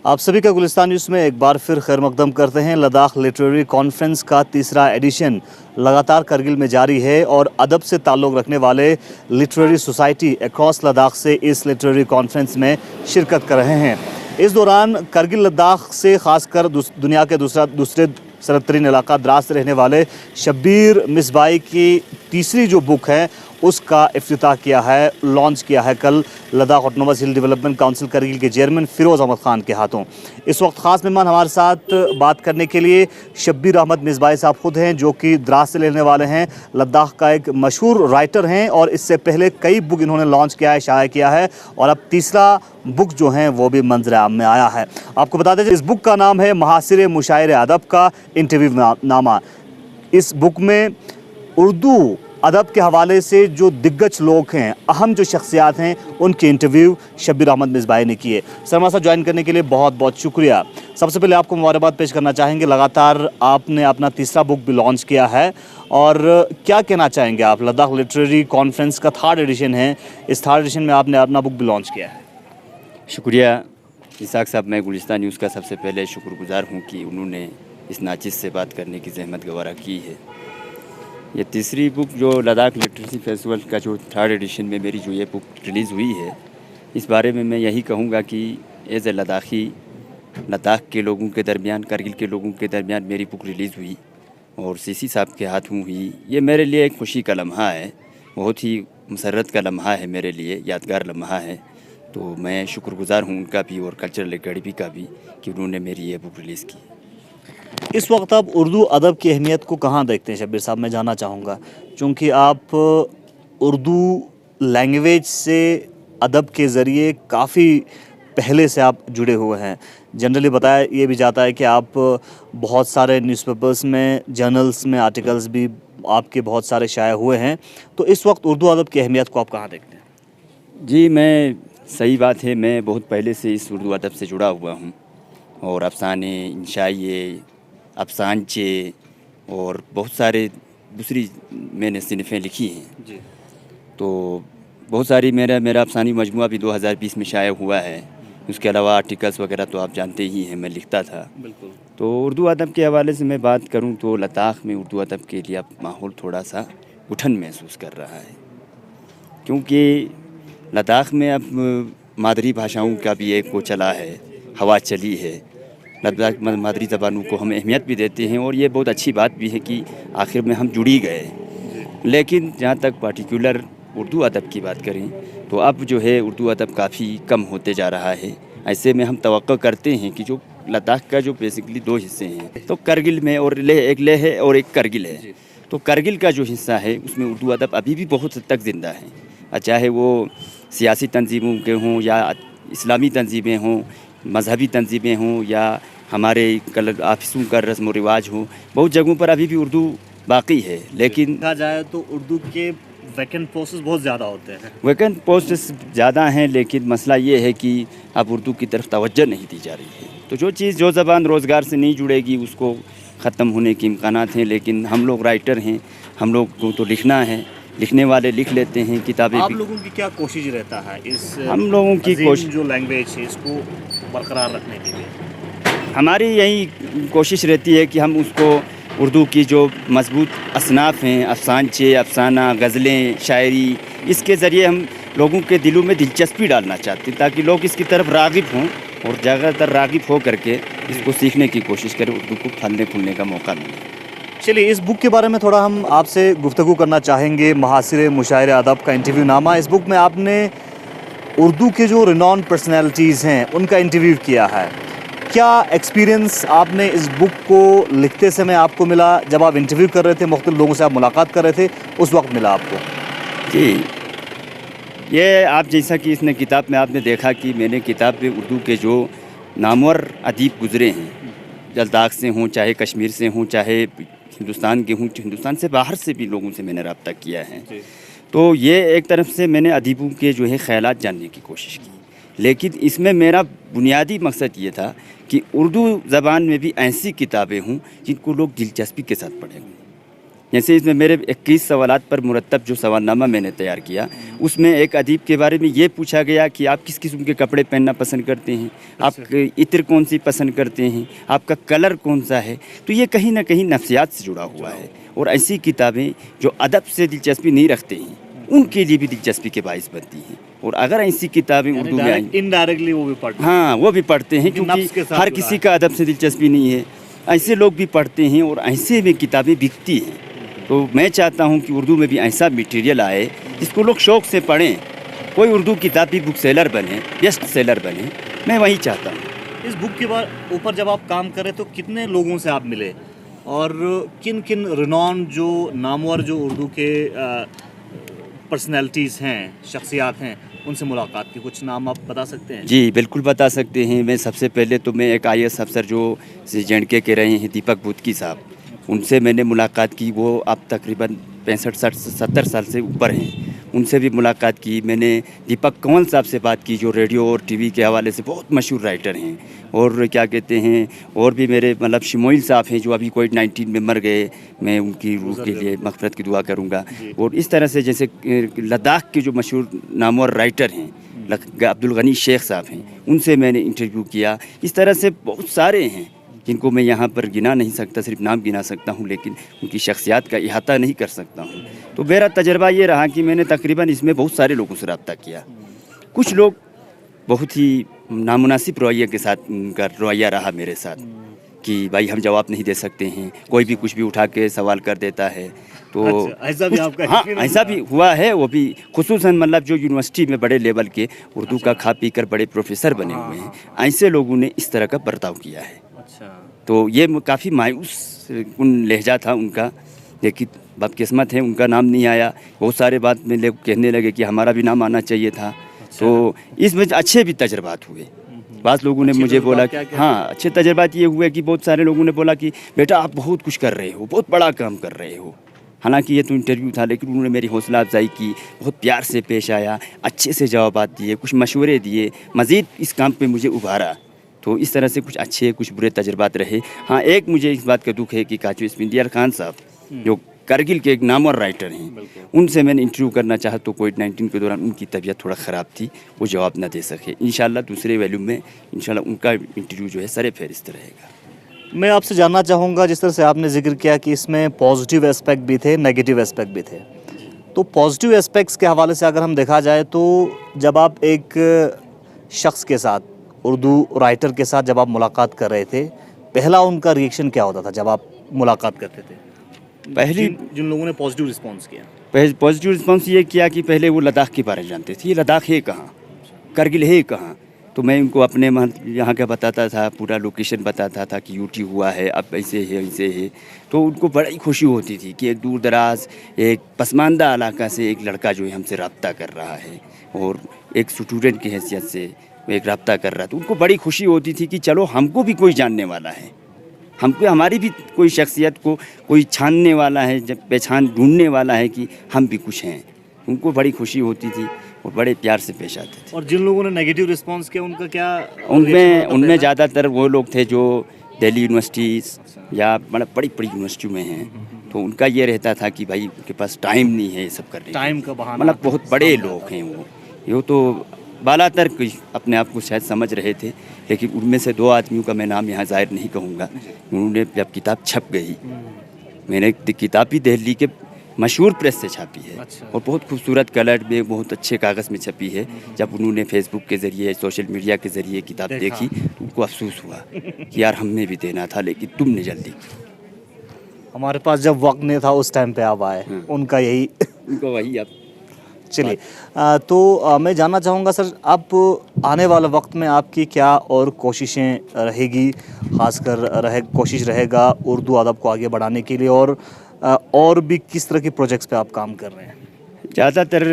आप सभी का गुलिस्तान न्यूज़ में एक बार फिर खैर मकदम करते हैं। लद्दाख लिटरेरी कॉन्फ्रेंस का तीसरा एडिशन लगातार करगिल में जारी है और अदब से ताल्लुक़ रखने वाले लिटरेरी सोसाइटी अक्रॉस लद्दाख से इस लिटरेरी कॉन्फ्रेंस में शिरकत कर रहे हैं। इस दौरान करगिल लद्दाख से खासकर दुनिया के दूसरे सरतरीन इलाका द्रास से रहने वाले शब्बीर मिसबाई की तीसरी जो बुक है उसका इफ्तिताह किया है, लॉन्च किया है कल लद्दाख ऑटोनोमस हिल डेवलपमेंट काउंसिल करगिल के चेयरमैन फिरोज़ अहमद ख़ान के हाथों। इस वक्त ख़ास मेहमान हमारे साथ बात करने के लिए शब्बीर अहमद मिसबाई साहब खुद हैं, जो कि द्रास से रहने वाले हैं, लद्दाख का एक मशहूर राइटर हैं और इससे पहले कई बुक इन्होंने लॉन्च किया है, शाया किया है और अब तीसरा बुक जो है वो भी मंजर आम में आया है। आपको बता दें इस बुक का नाम है महासिर मुशायरे अदब का इंटरव्यू नामा। इस बुक में उर्दू अदब के हवाले से जो दिग्गज लोग हैं, अहम जो शख्सियात हैं, उनके इंटरव्यू शब्बीर अहमद मिसबाई ने किए। सर हमारे साथ ज्वाइन करने के लिए बहुत बहुत शुक्रिया। सबसे पहले आपको मुबारकबाद पेश करना चाहेंगे, लगातार आपने अपना तीसरा बुक भी लॉन्च किया है और क्या कहना चाहेंगे आप? लद्दाख लिटरेरी कॉन्फ्रेंस का थर्ड एडिशन है, इस थर्ड एडिशन में आपने अपना बुक भी लॉन्च किया है। शुक्रिया इसाक साहब, मैं गुलिस्तान न्यूज़ का सबसे पहले शुक्रगुजार हूँ कि उन्होंने इस नाचिज़ से बात करने की जहमत गवारा की है। ये तीसरी बुक जो लद्दाख लिटरेसी फेस्टिवल का जो थर्ड एडिशन में मेरी जो ये बुक रिलीज़ हुई है, इस बारे में मैं यही कहूँगा कि एज़ ए लद्दाखी, लद्दाख के लोगों के दरमियान, करगिल के लोगों के दरमियान मेरी बुक रिलीज़ हुई और सीसी साहब के हाथों हुई। ये मेरे लिए एक खुशी का लम्हा है, बहुत ही मसरत का लम्हा है, मेरे लिए यादगार लम्हा है। तो मैं शुक्रगुजार हूँ उनका भी और कल्चरल अकेडमी का भी कि उन्होंने मेरी ये बुक रिलीज़ की। इस वक्त आप उर्दू अदब की अहमियत को कहाँ देखते हैं शब्बीर साहब? मैं जानना चाहूँगा, चूँकि आप उर्दू लैंग्वेज से अदब के ज़रिए काफ़ी पहले से आप जुड़े हुए हैं। जनरली बताया ये भी जाता है कि आप बहुत सारे न्यूज़पेपर्स में, जर्नल्स में आर्टिकल्स भी आपके बहुत सारे शाया हुए हैं। तो इस वक्त उर्दू अदब की अहमियत को आप कहाँ देखते हैं? जी, मैं सही बात है, मैं बहुत पहले से इस उर्दू अदब से जुड़ा हुआ हूँ और अफसाने, इंशाइए, अफसानचे और बहुत सारे दूसरी मैंने सिनफ़ें लिखी हैं जी। तो बहुत सारी मेरा अफसानी मजमुआ भी 2020 में शाया हुआ है। उसके अलावा आर्टिकल्स वगैरह तो आप जानते ही हैं, मैं लिखता था। बिल्कुल। तो उर्दू अदब के हवाले से मैं बात करूं तो लद्दाख में उर्दू अदब के लिए अब माहौल थोड़ा सा उठन महसूस कर रहा है, क्योंकि लद्दाख में अब मादरी भाषाओं का भी एक वो चला है, हवा चली है। लद्दाख मादरी ज़बानों को हम अहमियत भी देते हैं और ये बहुत अच्छी बात भी है कि आखिर में हम जुड़ी गए। लेकिन जहाँ तक पार्टिकुलर उर्दू अदब की बात करें तो अब जो है उर्दू अदब काफ़ी कम होते जा रहा है। ऐसे में हम तवक्को करते हैं कि जो लद्दाख का जो बेसिकली दो हिस्से हैं, तो करगिल में और एक लेह है और एक करगिल है। तो करगिल का जो हिस्सा है उसमें उर्दू अदब अभी भी बहुत हद तक ज़िंदा है, चाहे वो सियासी तंजीमों के हों या इस्लामी तंजीमें हों, मजहबी तंजीमें हों या हमारे ऑफिसों का रस्म व रिवाज हो। बहुत जगहों पर अभी भी उर्दू बाकी है, लेकिन कहा जाए तो उर्दू के वैकेंट पोस्ट्स बहुत ज़्यादा होते हैं। वैकेंट पोस्ट्स ज़्यादा हैं, लेकिन मसला ये है कि अब उर्दू की तरफ तवज्जो नहीं दी जा रही है। तो जो ज़बान रोज़गार से नहीं जुड़ेगी उसको ख़त्म होने के इम्कानात हैं। लेकिन हम लोग राइटर हैं, हम लोग को तो लिखना है, लिखने वाले लिख लेते हैं किताबें। आप लोगों की क्या कोशिश रहता है इस हम लोगों की कोशिश जो लैंग्वेज है इसको बरकरार रखने के लिए? हमारी यही कोशिश रहती है कि हम उसको उर्दू की जो मजबूत असनाफ़ हैं, अफसानचे, अफसाना, गज़लें, शायरी, इसके ज़रिए हम लोगों के दिलों में दिलचस्पी डालना चाहते हैं ताकि लोग इसकी तरफ राग़िब हों और ज़्यादातर राग़िब हो करके इसको सीखने की कोशिश करें, उर्दू को फलने फूलने का मौका मिले। चलिए, इस बुक के बारे में थोड़ा हम आपसे गुफ्तगू करना चाहेंगे। महासिर मुशायरे अदब का इंटरव्यू नामा, इस बुक में आपने उर्दू के जो रिनॉन पर्सनैलिटीज़ हैं उनका इंटरव्यू किया है। क्या एक्सपीरियंस आपने इस बुक को लिखते समय आपको मिला, जब आप इंटरव्यू कर रहे थे, मुख्तलिफ लोगों से आप मुलाकात कर रहे थे, उस वक्त मिला आपको? जी, ये आप जैसा कि इसने किताब में आपने देखा कि मैंने किताब में उर्दू के जो नामवर अदीब गुज़रे हैं, लद्दाख से हों, चाहे कश्मीर से हों, चाहे हिंदुस्तान के हों, हिंदुस्तान से बाहर से भी लोगों से मैंने रब्ता किया है। तो ये एक तरफ से मैंने अदीबों के जो है ख़यालात जानने की कोशिश की, लेकिन इसमें मेरा बुनियादी मकसद ये था कि उर्दू ज़बान में भी ऐसी किताबें हों जिनको लोग दिलचस्पी के साथ पढ़ें। जैसे इसमें मेरे 21 सवालात पर मुरतब जो सवालनामा मैंने तैयार किया, उसमें एक अदीब के बारे में ये पूछा गया कि आप किस किस्म के कपड़े पहनना पसंद करते हैं, आप इत्र कौन सी पसंद करते हैं, आपका कलर कौन सा है। तो ये कहीं ना कहीं नफ्सियात से जुड़ा हुआ है। और ऐसी किताबें जो अदब से दिलचस्पी नहीं रखते हैं, उनके लिए भी दिलचस्पी के बाइस बनती हैं। और अगर ऐसी किताबें उर्दू में आई, इनडायरेक्टली वो भी पढ़ते हाँ वो भी पढ़ते हैं, क्योंकि नफ्स के क्योंकि साथ हर जुड़ा किसी है। का अदब से दिलचस्पी नहीं है, ऐसे लोग भी पढ़ते हैं और ऐसे में किताबें बिकती हैं। तो मैं चाहता हूँ कि उर्दू में भी ऐसा मटेरियल आए जिसको लोग शौक़ से पढ़ें। कोई उर्दू किताब भी बुक सेलर बने, बेस्ट सेलर बने, मैं वही चाहता हूँ। इस बुक के ऊपर जब आप काम करें तो कितने लोगों से आप मिले और किन किन रिनॉन जो नामवर जो उर्दू के पर्सनैलिटीज़ हैं, शख्सियात हैं, उनसे मुलाकात की? कुछ नाम आप बता सकते हैं? जी बिल्कुल बता सकते हैं। मैं सबसे पहले तो मैं एक IAS अफसर जो JNK के रहे हैं, दीपक बुदकी साहब, उनसे मैंने मुलाकात की। वो अब तकरीबन 65-70 साल से ऊपर हैं। उनसे भी मुलाकात की मैंने। दीपक कंवल साहब से बात की जो रेडियो और TV के हवाले से बहुत मशहूर राइटर हैं। और क्या कहते हैं, और भी मेरे मतलब शमोइल साहब हैं जो अभी कोविड-19 में मर गए, मैं उनकी रूह के लिए मग़फ़िरत की दुआ करूँगा। और इस तरह से जैसे लद्दाख के जो मशहूर नामवर राइटर हैं, अब्दुल गनी शेख साहब हैं, उनसे मैंने इंटरव्यू किया। इस तरह से बहुत सारे हैं जिनको मैं यहाँ पर गिना नहीं सकता, सिर्फ नाम गिना सकता हूँ, लेकिन उनकी शख्सियात का इहाता नहीं कर सकता हूँ। तो मेरा तजर्बा ये रहा कि मैंने तकरीबन इसमें बहुत सारे लोगों से रब्ता किया। कुछ लोग बहुत ही नामुनासिब रवैये के साथ उनका रवैया रहा मेरे साथ कि भाई हम जवाब नहीं दे सकते हैं, कोई भी कुछ भी उठा के सवाल कर देता है। तो अच्छा, ऐसा भी आपका हाँ एक्सपीरियंस ऐसा भी हुआ है। वो भी खुसूसन मतलब जो यूनिवर्सिटी में बड़े लेवल के उर्दू का खा पी कर बड़े प्रोफेसर बने हुए हैं, ऐसे लोगों ने इस तरह का बर्ताव किया है। अच्छा, तो ये काफ़ी मायूस कुन लहजा था उनका, लेकिन बदकिस्मत है उनका नाम नहीं आया। बहुत सारे बात में लोग कहने लगे कि हमारा भी नाम आना चाहिए था। तो इसमें अच्छे भी तजर्बात हुए। बाद लोगों ने मुझे बोला कि हाँ अच्छे तजर्बात ये हुए कि बहुत सारे लोगों ने बोला कि बेटा आप बहुत कुछ कर रहे हो, बहुत बड़ा काम कर रहे हो। हालांकि ये तो इंटरव्यू था, लेकिन उन्होंने मेरी हौसला अफजाई की, बहुत प्यार से पेश आया, अच्छे से जवाबात दिए, कुछ मशवरे दिए, मज़ीद इस काम पे मुझे उभारा। तो इस तरह से कुछ अच्छे कुछ बुरे तजर्बात रहे। हाँ एक मुझे इस बात का दुख है कि काचू इस्फिंदियार खान साहब जो कारगिल के एक नामवर राइटर हैं, उनसे मैंने इंटरव्यू करना चाहा तो कोविड-19 के दौरान उनकी तबीयत थोड़ा ख़राब थी, वो जवाब ना दे सके। इंशाल्लाह दूसरे वॉल्यूम में इंशाल्लाह उनका इंटरव्यू जो है सरे फहरिस्त रहेगा। मैं आपसे जानना चाहूँगा, जिस तरह से आपने जिक्र किया कि इसमें पॉजिटिव एस्पेक्ट भी थे, नेगेटिव एस्पेक्ट भी थे, तो पॉजिटिव एस्पेक्ट्स के हवाले से अगर हम देखा जाए तो जब आप एक शख्स के साथ, उर्दू राइटर के साथ जब आप मुलाकात कर रहे थे, पहला उनका रिएक्शन क्या होता था जब आप मुलाकात करते थे? पहली जिन लोगों ने पॉजिटिव रिस्पॉन्स किया, पॉजिटिव रिस्पॉन्स ये किया कि पहले वो लद्दाख के बारे में जानते थे, ये लद्दाख है कहाँ, करगिल है कहाँ। तो मैं उनको अपने यहाँ का बताता था, पूरा लोकेशन बताता था कि यूटी हुआ है, अब ऐसे है ऐसे है। तो उनको बड़ी खुशी होती थी कि एक दूर दराज एक पसमानदा इलाका से एक लड़का जो है हमसे रब्ता कर रहा है और एक स्टूडेंट की हैसियत से एक रब्ता कर रहा था। उनको बड़ी खुशी होती थी कि चलो हमको भी कोई जानने वाला है, हमको हमारी भी कोई शख्सियत को कोई छानने वाला है, जब पहचान ढूंढने वाला है कि हम भी कुछ हैं। उनको बड़ी खुशी होती थी और बड़े प्यार से पेश आते थे। और जिन लोगों ने नेगेटिव रिस्पॉन्स किया उनका क्या? उनमें ज़्यादातर वो लोग थे जो दिल्ली यूनिवर्सिटीज़ या मतलब बड़ी बड़ी यूनिवर्सिटियों में हैं। तो उनका ये रहता था कि भाई उनके पास टाइम नहीं है ये सब करने, टाइम का बहाना, मतलब बहुत बड़े लोग हैं वो तो बालातर अपने आप को शायद समझ रहे थे। लेकिन उनमें से 2 आदमियों का मैं नाम यहाँ ज़ाहिर नहीं कहूँगा। उन्होंने जब किताब छप गई, मैंने किताब भी दिल्ली के मशहूर प्रेस से छापी है। अच्छा। और बहुत खूबसूरत कलर में बहुत अच्छे कागज़ में छपी है। जब उन्होंने फेसबुक के ज़रिए सोशल मीडिया के ज़रिए किताब देखी तो उनको अफसोस हुआ कि यार हमें भी देना था, लेकिन तुमने जल्दी की। हमारे पास जब वक्त नहीं था उस टाइम पे आप आए, उनका यही उनको वही अब चलिए तो मैं जानना चाहूँगा सर, अब आने वाले वक्त में आपकी क्या और कोशिशें रहेगी, खासकर कोशिश रहेगा उर्दू अदब को आगे बढ़ाने के लिए, और भी किस तरह के प्रोजेक्ट्स पे आप काम कर रहे हैं? ज़्यादातर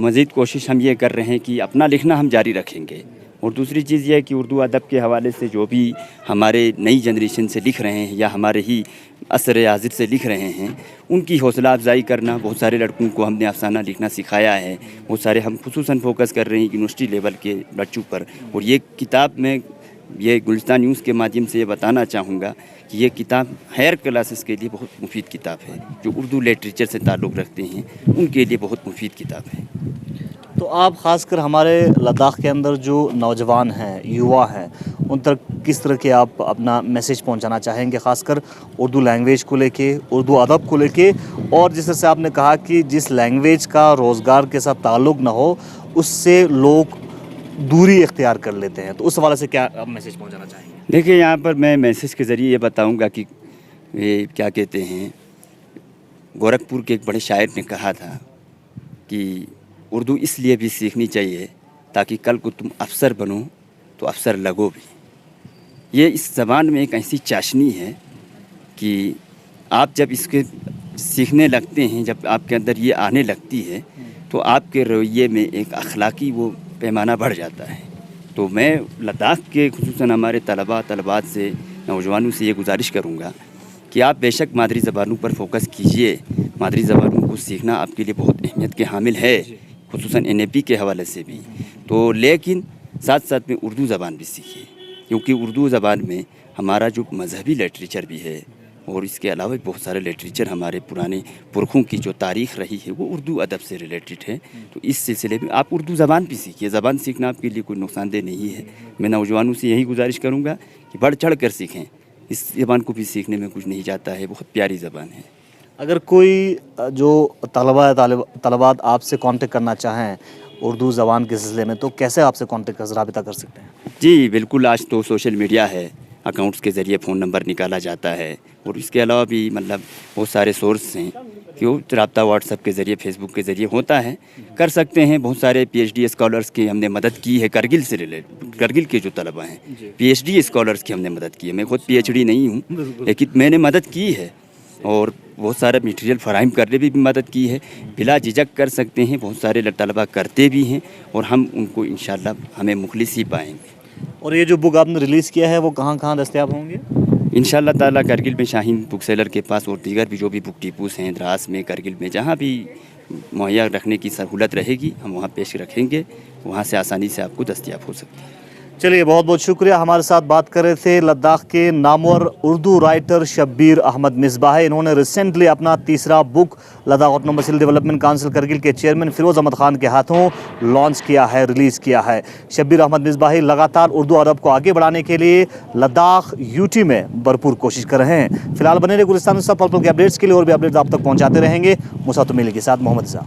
मज़ीद कोशिश हम ये कर रहे हैं कि अपना लिखना हम जारी रखेंगे। और दूसरी चीज़ ये है कि उर्दू अदब के हवाले से जो भी हमारे नई जनरेशन से लिख रहे हैं या हमारे ही असर हाज़िर से लिख रहे हैं, उनकी हौसला अफजाई करना। बहुत सारे लड़कों को हमने अफसाना लिखना सिखाया है, बहुत सारे हम खुसूसन फोकस कर रहे हैं यूनिवर्सिटी लेवल के बच्चों पर। और ये किताब मैं ये गुलिस्तान न्यूज़ के माध्यम से ये बताना चाहूँगा कि ये किताब हायर क्लासेस के लिए बहुत मुफीद किताब है, जो उर्दू लिटरेचर से ताल्लुक़ रखते हैं उनके लिए बहुत मुफीद किताब है। तो आप ख़ासकर हमारे लद्दाख के अंदर जो नौजवान हैं, युवा हैं, उन तक किस तरह के आप अपना मैसेज पहुंचाना चाहेंगे, ख़ासकर उर्दू लैंग्वेज को लेके, उर्दू अदब को लेके, और जिस तरह से आपने कहा कि जिस लैंग्वेज का रोज़गार के साथ ताल्लुक़ ना हो उससे लोग दूरी इख्तियार कर लेते हैं, तो उस हवाले से क्या आप मैसेज पहुंचाना चाहेंगे? देखिए, यहाँ पर मैं मैसेज के ज़रिए ये बताऊँगा कि ये क्या कहते हैं, गोरखपुर के एक बड़े शायर ने कहा था कि उर्दू इसलिए भी सीखनी चाहिए ताकि कल को तुम अफ़सर बनो तो अफ़सर लगो भी। ये इस ज़बान में एक ऐसी चाशनी है कि आप जब इसके सीखने लगते हैं, जब आपके अंदर ये आने लगती है तो आपके रवैये में एक अखलाकी वो पैमाना बढ़ जाता है। तो मैं लद्दाख के खुसूसन हमारे तलबात से, नौजवानों से ये गुजारिश करूँगा कि आप बेशक मादरी ज़बानों पर फोकस कीजिए। मादरी ज़बानों को सीखना आपके लिए बहुत अहमियत के हामिल है, खुसूसन NAP के हवाले से भी। तो लेकिन साथ साथ में उर्दू ज़बान भी सीखिए, क्योंकि उर्दू ज़बान में हमारा जो मजहबी लिटरेचर भी है और इसके अलावा बहुत सारे लिटरेचर, हमारे पुराने पुरखों की जो तारीख़ रही है वो उर्दू अदब से रिलेटेड है। तो इस सिलसिले में आप उर्दू ज़बान भी सीखिए। ज़बान सीखना आपके लिए कोई नुकसानदेह नहीं है। मैं नौजवानों से यही गुजारिश करूँगा कि बढ़ चढ़ कर सीखें। इस ज़बान को भी सीखने में कुछ नहीं जाता है, बहुत प्यारी ज़बान है। अगर कोई जो तलबात आपसे कांटेक्ट करना चाहें उर्दू ज़बान के सिलसिले में, तो कैसे आपसे कांटेक्ट कर राबिता कर सकते हैं? जी बिल्कुल, आज तो सोशल मीडिया है, अकाउंट्स के ज़रिए फ़ोन नंबर निकाला जाता है और इसके अलावा भी मतलब बहुत सारे सोर्स हैं कि वो रब्ता व्हाट्सएप के ज़रिए, फेसबुक के ज़रिए होता है, कर सकते हैं। बहुत सारे PhD स्कॉलर्स की हमने मदद की है, करगिल से रिलेटेड, करगिल के जो तलबा हैं, PhD स्कॉलर्स की हमने मदद की है। मैं खुद PhD नहीं हूँ, लेकिन मैंने मदद की है और बहुत सारा मटेरियल फराहम करने भी मदद की है। बिला झिझक कर सकते हैं, बहुत सारे तलबा करते भी हैं और हम उनको इंशाल्लाह हमें मुखलिस ही पाएंगे। और ये जो बुक आपने रिलीज़ किया है वो कहाँ कहाँ दस्तयाब होंगे? इंशाल्लाह ताला करगिल में शाहीन बुक सेलर के पास और दीगर भी जो भी बुक डिपोस हैं, द्रास में, करगिल में, जहाँ भी मुहैया रखने की सहूलत रहेगी हम वहाँ पेश रखेंगे, वहाँ से आसानी से आपको दस्तयाब हो सकती है। चलिए, बहुत बहुत शुक्रिया। हमारे साथ बात कर रहे थे लद्दाख के नामवर उर्दू राइटर शब्बीर अहमद मिसबाह। इन्होंने रिसेंटली अपना तीसरा बुक लद्दाख ऑटोनोमस हिल डेवलपमेंट काउंसिल करगिल के चेयरमैन फिरोज़ अहमद खान के हाथों लॉन्च किया है, रिलीज़ किया है। शब्बीर अहमद मिसबाह लगातार उर्दू अदब को आगे बढ़ाने के लिए लद्दाख UT में भरपूर कोशिश कर रहे हैं। फिलहाल बने रहे गुलिस्तान सब पल पल के अपडेट्स के लिए, और भी अपडेट्स आप तक पहुँचाते रहेंगे। मुसातुमिली के साथ मोहम्मद ज़ा।